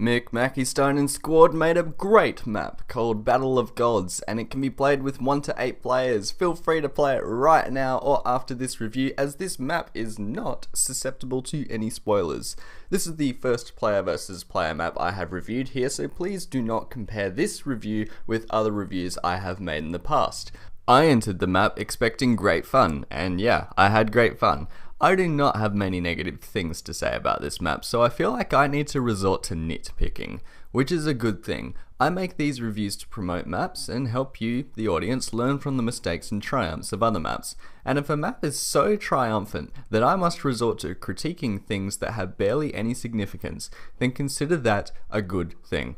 Mick, Mackie, Stone and Squad made a great map called Battle of Gods, and it can be played with 1 to 8 players. Feel free to play it right now or after this review, as this map is not susceptible to any spoilers. This is the first player versus player map I have reviewed here, so please do not compare this review with other reviews I have made in the past. I entered the map expecting great fun, and yeah, I had great fun. I do not have many negative things to say about this map, so I feel like I need to resort to nitpicking, which is a good thing. I make these reviews to promote maps and help you, the audience, learn from the mistakes and triumphs of other maps. And if a map is so triumphant that I must resort to critiquing things that have barely any significance, then consider that a good thing.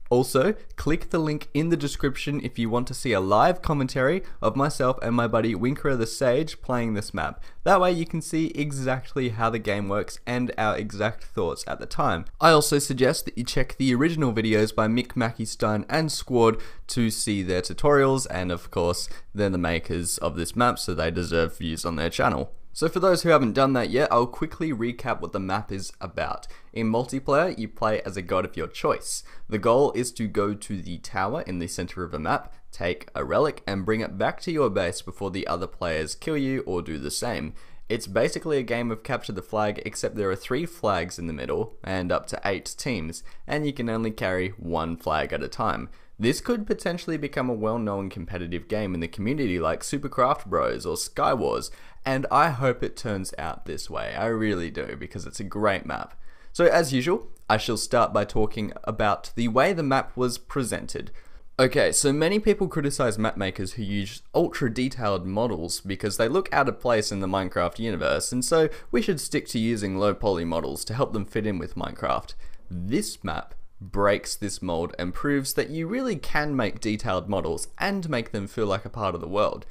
Also, click the link in the description if you want to see a live commentary of myself and my buddy Winker the Sage playing this map. That way you can see exactly how the game works and our exact thoughts at the time. I also suggest that you check the original videos by Mick, Mackie, Stone and Squad to see their tutorials, and of course they're the makers of this map, so they deserve views on their channel. So for those who haven't done that yet, I'll quickly recap what the map is about. In multiplayer, you play as a god of your choice. The goal is to go to the tower in the center of a map, take a relic, and bring it back to your base before the other players kill you or do the same. It's basically a game of capture the flag, except there are 3 flags in the middle and up to 8 teams, and you can only carry 1 flag at a time. This could potentially become a well-known competitive game in the community like Supercraft Bros or Skywars, and I hope it turns out this way. I really do, because it's a great map. So as usual, I shall start by talking about the way the map was presented. Okay, so many people criticize map makers who use ultra detailed models because they look out of place in the Minecraft universe, and so we should stick to using low poly models to help them fit in with Minecraft. This map breaks this mold and proves that you really can make detailed models and make them feel like a part of the world.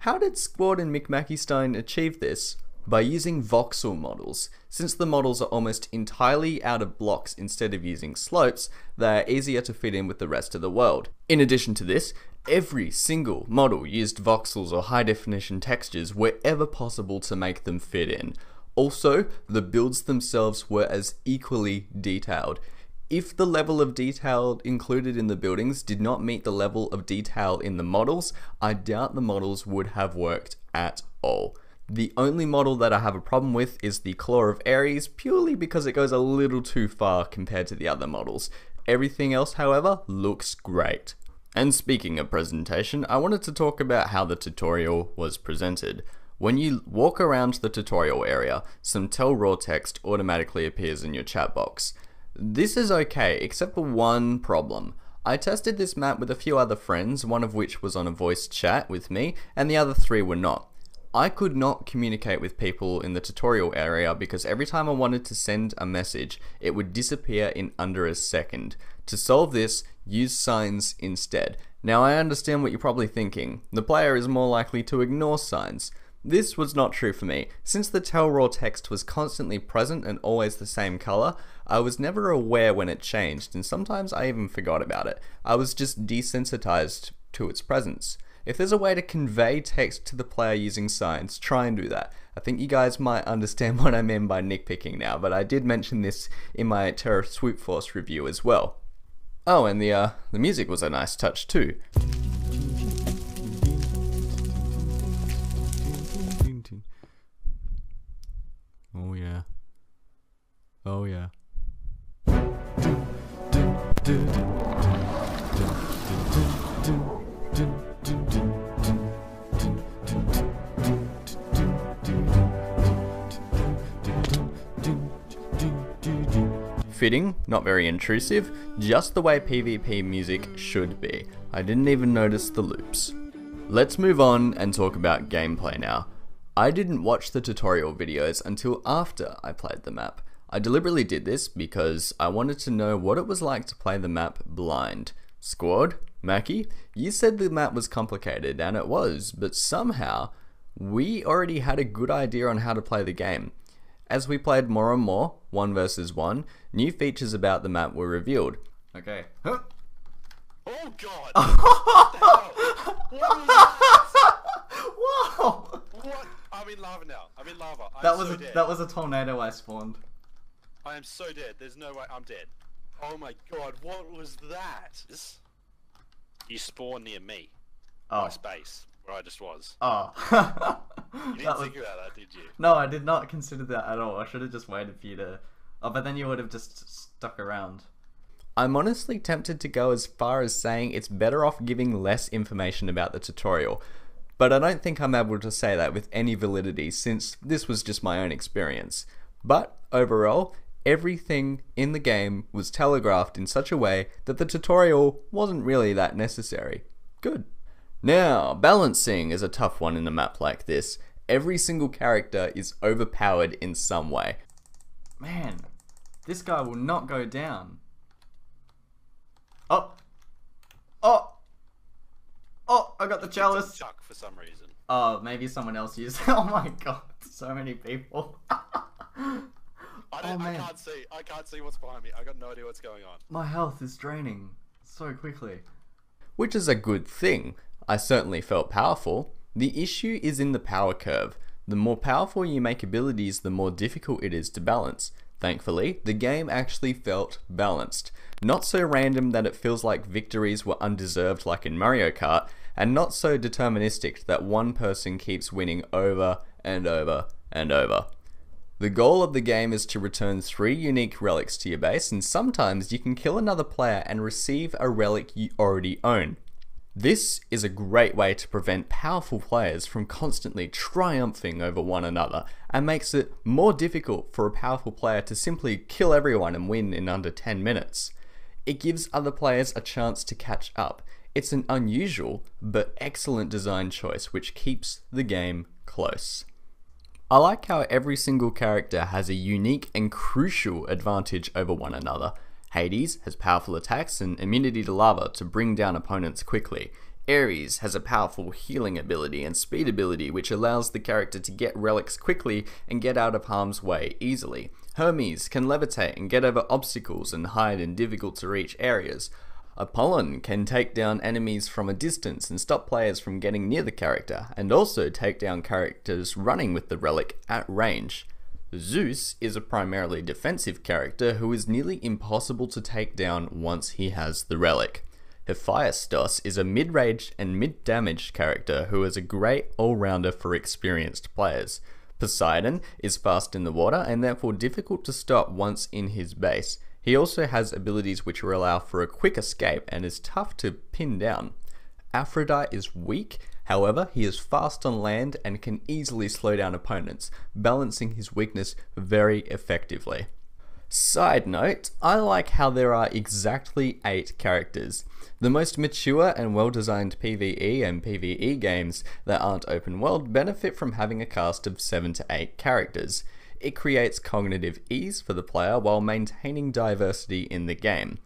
How did Squad and Mick Mackie Stone achieve this? By using voxel models. Since the models are almost entirely out of blocks instead of using slopes, they are easier to fit in with the rest of the world. In addition to this, every single model used voxels or high definition textures wherever possible to make them fit in. Also, the builds themselves were as equally detailed. If the level of detail included in the buildings did not meet the level of detail in the models, I doubt the models would have worked at all. The only model that I have a problem with is the Claw of Ares, purely because it goes a little too far compared to the other models. Everything else, however, looks great. And speaking of presentation, I wanted to talk about how the tutorial was presented. When you walk around the tutorial area, some tell raw text automatically appears in your chat box. This is okay, except for one problem. I tested this map with a few other friends, one of which was on a voice chat with me, and the other 3 were not. I could not communicate with people in the tutorial area because every time I wanted to send a message, it would disappear in under a second. To solve this, use signs instead. Now I understand what you're probably thinking. The player is more likely to ignore signs. This was not true for me. Since the tell raw text was constantly present and always the same color, I was never aware when it changed, and sometimes I even forgot about it. I was just desensitized to its presence. If there's a way to convey text to the player using signs, try and do that. I think you guys might understand what I mean by nitpicking now, but I did mention this in my Terra Swoop Force review as well. Oh, and the music was a nice touch too. Oh yeah. Oh yeah. Fitting, not very intrusive, just the way PvP music should be. I didn't even notice the loops. Let's move on and talk about gameplay now. I didn't watch the tutorial videos until after I played the map. I deliberately did this because I wanted to know what it was like to play the map blind. Squad? Mackie? You said the map was complicated, and it was, but somehow we already had a good idea on how to play the game. As we played more and more, 1 versus 1, new features about the map were revealed. Okay. Huh? Oh god! What the hell? What was that? Whoa! What? I'm in lava now. I'm in lava. That was a tornado I spawned. I am so dead. There's no way. I'm dead. Oh my god, what was that? You spawned near me. Oh. My space, where I just was. Oh. You didn't think about that, did you? No, I did not consider that at all. I should have just waited for you to... Oh, but then you would have just stuck around. I'm honestly tempted to go as far as saying it's better off giving less information about the tutorial, but I don't think I'm able to say that with any validity since this was just my own experience. But overall, everything in the game was telegraphed in such a way that the tutorial wasn't really that necessary. Good. Now, balancing is a tough one in a map like this. Every single character is overpowered in some way. Man, this guy will not go down. Oh! Oh! Oh, I got the chalice. Chuck for some reason. Oh, maybe someone else used it. Oh my god, so many people. I can't see what's behind me. I got no idea what's going on. My health is draining so quickly. Which is a good thing. I certainly felt powerful. The issue is in the power curve. The more powerful you make abilities, the more difficult it is to balance. Thankfully, the game actually felt balanced. Not so random that it feels like victories were undeserved like in Mario Kart, and not so deterministic that one person keeps winning over and over and over. The goal of the game is to return 3 unique relics to your base, and sometimes you can kill another player and receive a relic you already own. This is a great way to prevent powerful players from constantly triumphing over one another, and makes it more difficult for a powerful player to simply kill everyone and win in under 10 minutes. It gives other players a chance to catch up. It's an unusual but excellent design choice which keeps the game close. I like how every single character has a unique and crucial advantage over one another. Hades has powerful attacks and immunity to lava to bring down opponents quickly. Ares has a powerful healing ability and speed ability which allows the character to get relics quickly and get out of harm's way easily. Hermes can levitate and get over obstacles and hide in difficult to reach areas. Apollon can take down enemies from a distance and stop players from getting near the character, and also take down characters running with the relic at range. Zeus is a primarily defensive character who is nearly impossible to take down once he has the relic. Hephaestus is a mid-range and mid-damage character who is a great all-rounder for experienced players. Poseidon is fast in the water and therefore difficult to stop once in his base. He also has abilities which will allow for a quick escape and is tough to pin down. Aphrodite is weak, however he is fast on land and can easily slow down opponents, balancing his weakness very effectively. Side note, I like how there are exactly 8 characters. The most mature and well-designed PvE and PvE games that aren't open world benefit from having a cast of 7 to 8 characters. It creates cognitive ease for the player while maintaining diversity in the game.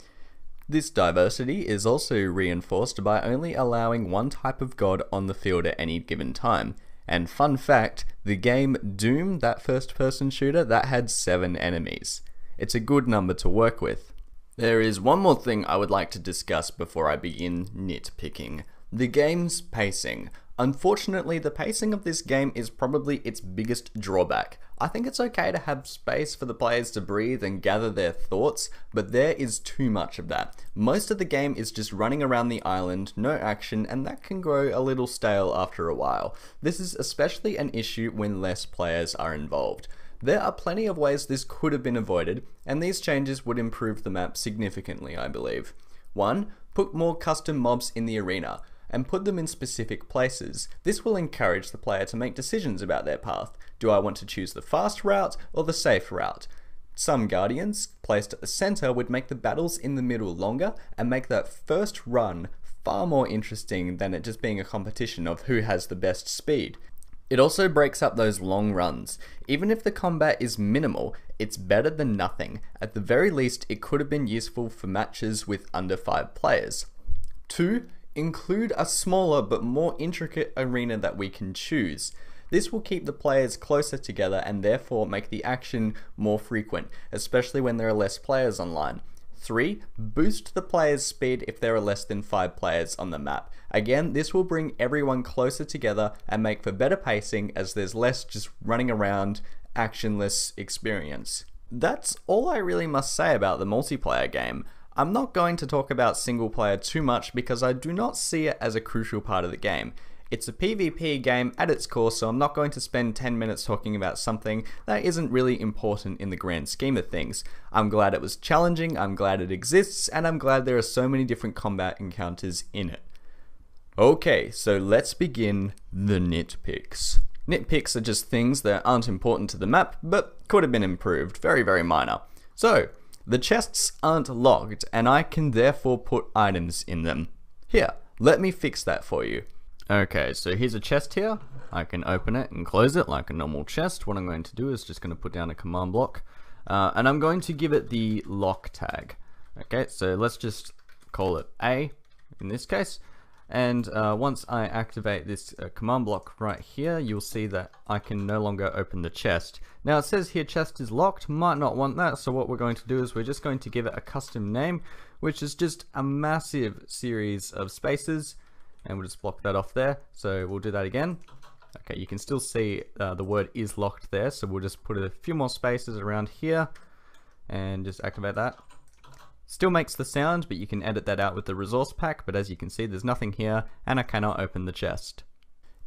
This diversity is also reinforced by only allowing one type of god on the field at any given time. And fun fact, the game Doom, that first-person shooter, that had 7 enemies. It's a good number to work with. There is one more thing I would like to discuss before I begin nitpicking. The game's pacing. Unfortunately, the pacing of this game is probably its biggest drawback. I think it's okay to have space for the players to breathe and gather their thoughts, but there is too much of that. Most of the game is just running around the island, no action, and that can grow a little stale after a while. This is especially an issue when less players are involved. There are plenty of ways this could have been avoided, and these changes would improve the map significantly, I believe. 1. Put more custom mobs in the arena, and put them in specific places. This will encourage the player to make decisions about their path. Do I want to choose the fast route or the safe route? Some guardians, placed at the center, would make the battles in the middle longer and make that first run far more interesting than it just being a competition of who has the best speed. It also breaks up those long runs. Even if the combat is minimal, it's better than nothing. At the very least, it could have been useful for matches with under 5 players. 2. Include a smaller but more intricate arena that we can choose. This will keep the players closer together and therefore make the action more frequent, especially when there are less players online. 3. Boost the players' speed if there are less than 5 players on the map. Again, this will bring everyone closer together and make for better pacing as there's less just running around, actionless experience. That's all I really must say about the multiplayer game. I'm not going to talk about single player too much because I do not see it as a crucial part of the game. It's a PvP game at its core, so I'm not going to spend 10 minutes talking about something that isn't really important in the grand scheme of things. I'm glad it was challenging, I'm glad it exists, and I'm glad there are so many different combat encounters in it. Okay, so let's begin the nitpicks. Nitpicks are just things that aren't important to the map, but could have been improved, very, very minor. So, the chests aren't locked, and I can therefore put items in them. Here, let me fix that for you. Okay, so here's a chest here. I can open it and close it like a normal chest. What I'm going to do is just going to put down a command block, and I'm going to give it the lock tag. Okay, so let's just call it A in this case. And once I activate this command block right here, you'll see that I can no longer open the chest. Now it says here chest is locked, might not want that, so what we're going to do is we're just going to give it a custom name, which is just a massive series of spaces, and we'll just block that off there. So we'll do that again. Okay, you can still see the word is locked there, so we'll just put a few more spaces around here and just activate that. Still makes the sound, but you can edit that out with the resource pack, but as you can see there's nothing here and I cannot open the chest.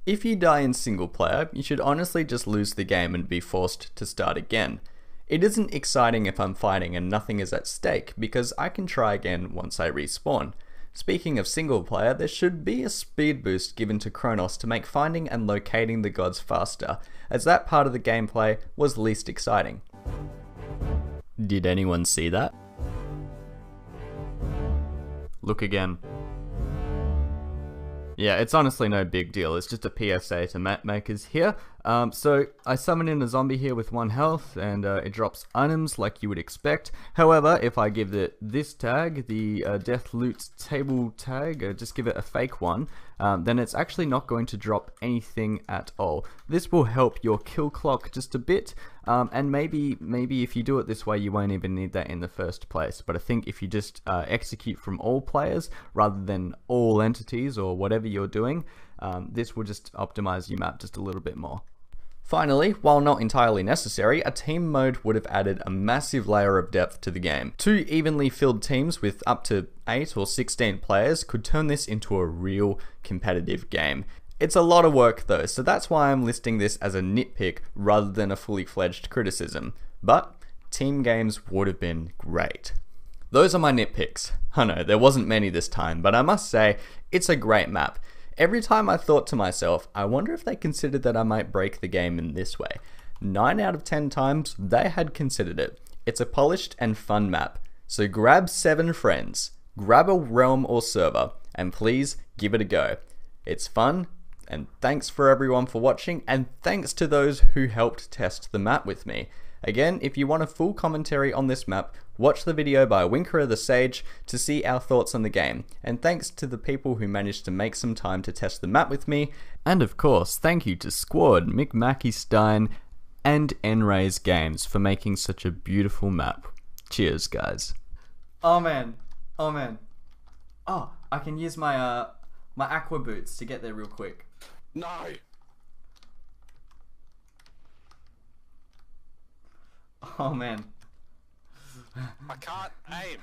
If you die in single player, you should honestly just lose the game and be forced to start again. It isn't exciting if I'm fighting and nothing is at stake, because I can try again once I respawn. Speaking of single player, there should be a speed boost given to Kronos to make finding and locating the gods faster, as that part of the gameplay was least exciting. Did anyone see that? Look again. Yeah, it's honestly no big deal, it's just a PSA to map makers here. So I summon in a zombie here with 1 health, and it drops items like you would expect. However, if I give it this tag, the death loot table tag, just give it a fake one, then it's actually not going to drop anything at all. This will help your kill clock just a bit, and maybe if you do it this way you won't even need that in the first place. But I think if you just execute from all players rather than all entities or whatever you're doing, this will just optimize your map just a little bit more. Finally, while not entirely necessary, a team mode would have added a massive layer of depth to the game. 2 evenly filled teams with up to 8 or 16 players could turn this into a real competitive game. It's a lot of work though, so that's why I'm listing this as a nitpick rather than a fully fledged criticism. But team games would have been great. Those are my nitpicks. I know, there wasn't many this time, but I must say, it's a great map. Every time I thought to myself, I wonder if they considered that I might break the game in this way. 9 out of 10 times, they had considered it. It's a polished and fun map. So grab 7 friends, grab a realm or server, and please give it a go. It's fun, and thanks for everyone for watching, and thanks to those who helped test the map with me. Again, if you want a full commentary on this map, watch the video by Winker the Sage to see our thoughts on the game, and thanks to the people who managed to make some time to test the map with me, and of course, thank you to Squad, Mick Mackey Stein, and N-Rays Games for making such a beautiful map. Cheers, guys. Oh man, oh man. Oh, I can use my my aqua boots to get there real quick. No! Oh man. I can't aim.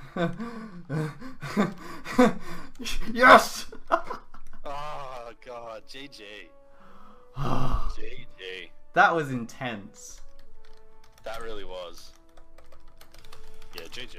Yes! Oh god, GG. GG. That was intense. That really was. Yeah, GG.